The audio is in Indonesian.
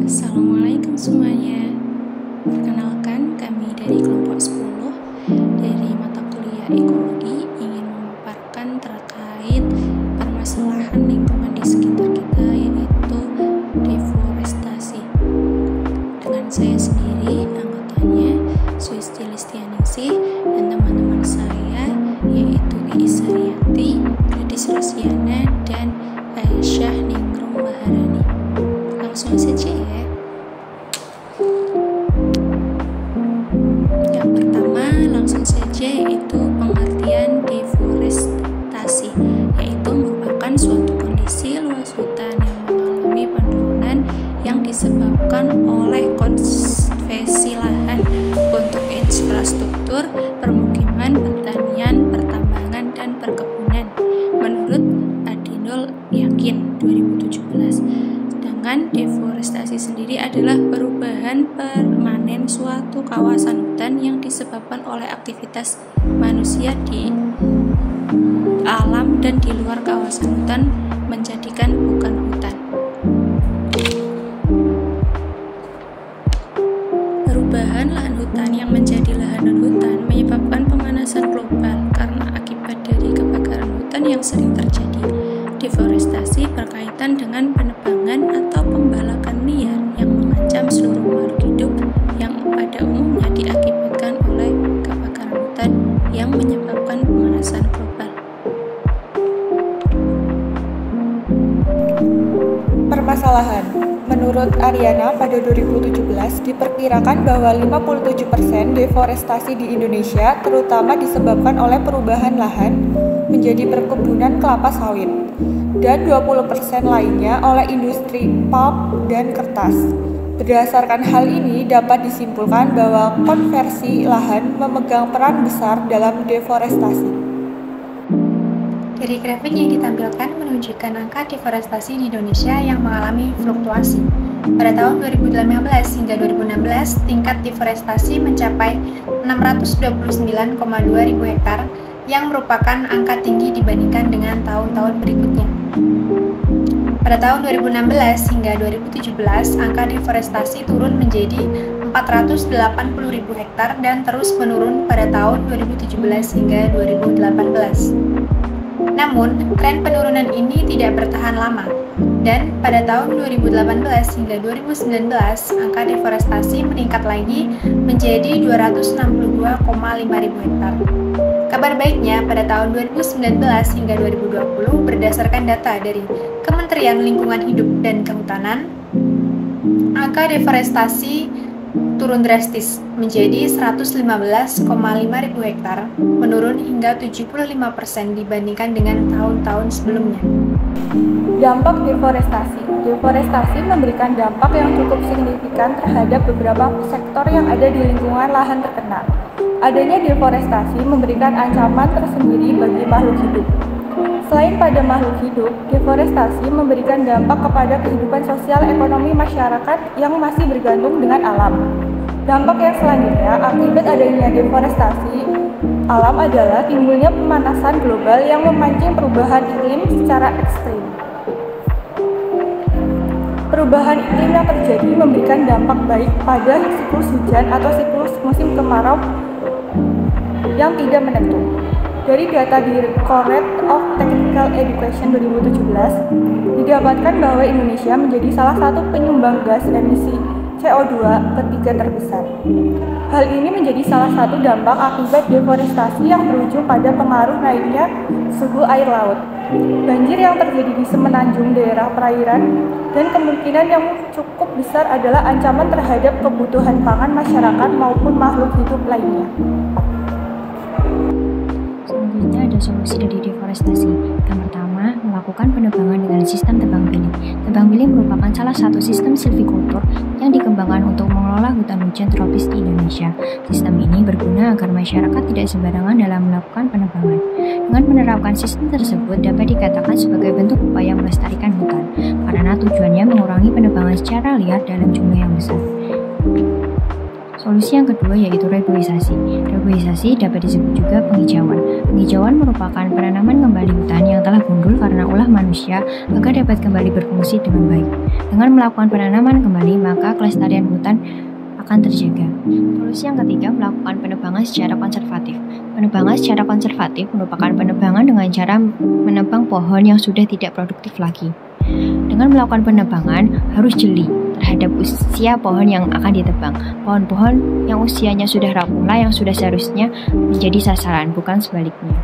Assalamualaikum semuanya. Perkenalkan, kami dari kelompok 10 dari mata kuliah ekologi ingin memaparkan terkait permasalahan lingkungan di sekitar kita, yaitu deforestasi. Dengan saya sendiri, anggotanya Swisti Listianingsih, dan teman-teman saya yaitu Iis Haryanti, Gladys Rosiana, dan Aisyah Ningrum Maharani. Langsung saja ya. Yang pertama, langsung saja, yaitu pengertian deforestasi, yaitu merupakan suatu kondisi luas hutan yang mengalami penurunan yang disebabkan oleh konversi lahan untuk infrastruktur, permukiman, pertanian, pertambangan, dan perkebunan, menurut Adinol Yakin 2017. Sedangkan deforestasi sendiri adalah perubahan permanen suatu kawasan hutan yang disebabkan oleh aktivitas manusia di alam dan di luar kawasan hutan menjadikan bukan hutan. Perubahan lahan hutan yang menjadi lahan non-hutan menyebabkan pemanasan global karena akibat dari kebakaran hutan yang sering terjadi. Deforestasi berkaitan dengan penebangan atau pembalakan liar yang mengancam seluruh makhluk hidup yang pada umumnya diakibatkan oleh kebakaran hutan yang menyebabkan pemanasan global. Permasalahan. Menurut Ariana pada 2017 diperkirakan bahwa 57% deforestasi di Indonesia terutama disebabkan oleh perubahan lahan menjadi perkebunan kelapa sawit, dan 20% lainnya oleh industri pulp dan kertas. Berdasarkan hal ini dapat disimpulkan bahwa konversi lahan memegang peran besar dalam deforestasi. Dari grafik yang ditampilkan menunjukkan angka deforestasi di Indonesia yang mengalami fluktuasi. Pada tahun 2015 hingga 2016, tingkat deforestasi mencapai 629,2 ribu hektar, yang merupakan angka tinggi dibandingkan dengan tahun-tahun berikutnya. Pada tahun 2016 hingga 2017, angka deforestasi turun menjadi 480 ribu hektar dan terus menurun pada tahun 2017 hingga 2018. Namun, tren penurunan ini tidak bertahan lama, dan pada tahun 2018 hingga 2019, angka deforestasi meningkat lagi menjadi 262,5 ribu hektar. Kabar baiknya, pada tahun 2019 hingga 2020, berdasarkan data dari Kementerian Lingkungan Hidup dan Kehutanan, angka deforestasi turun drastis menjadi 115,5 ribu hektar, menurun hingga 75% dibandingkan dengan tahun-tahun sebelumnya. Dampak deforestasi. Deforestasi memberikan dampak yang cukup signifikan terhadap beberapa sektor yang ada di lingkungan lahan terkena. Adanya deforestasi memberikan ancaman tersendiri bagi makhluk hidup. Selain pada makhluk hidup, deforestasi memberikan dampak kepada kehidupan sosial ekonomi masyarakat yang masih bergantung dengan alam. Dampak yang selanjutnya akibat adanya deforestasi alam adalah timbulnya pemanasan global yang memancing perubahan iklim secara ekstrim. Perubahan iklim yang terjadi memberikan dampak baik pada siklus hujan atau siklus musim kemarau yang tidak menentu. Dari data Directorate of Technical Education 2017, didapatkan bahwa Indonesia menjadi salah satu penyumbang gas emisi CO2 ketiga terbesar. Hal ini menjadi salah satu dampak akibat deforestasi yang berujung pada pengaruh naiknya suhu air laut, banjir yang terjadi di semenanjung daerah perairan, dan kemungkinan yang cukup besar adalah ancaman terhadap kebutuhan pangan masyarakat maupun makhluk hidup lainnya. Selanjutnya ada solusi dari deforestasi. Yang pertama, melakukan penebangan dengan sistem tebang pilih. Tebang pilih merupakan salah satu sistem silvikultur yang dikembangkan untuk mengelola hutan hujan tropis di Indonesia. Sistem ini berguna agar masyarakat tidak sembarangan dalam melakukan penebangan. Dengan menerapkan sistem tersebut dapat dikatakan sebagai bentuk upaya melestarikan hutan, karena tujuannya mengurangi penebangan secara liar dalam jumlah yang besar. Solusi yang kedua yaitu reboisasi. Reboisasi dapat disebut juga penghijauan. Penghijauan merupakan penanaman kembali hutan yang telah gundul karena ulah manusia agar dapat kembali berfungsi dengan baik. Dengan melakukan penanaman kembali, maka kelestarian hutan akan terjaga. Solusi yang ketiga, melakukan penebangan secara konservatif. Penebangan secara konservatif merupakan penebangan dengan cara menebang pohon yang sudah tidak produktif lagi. Dengan melakukan penebangan, harus jeli terhadap usia pohon yang akan ditebang. Pohon-pohon yang usianya sudah rampunglah yang sudah seharusnya menjadi sasaran, bukan sebaliknya.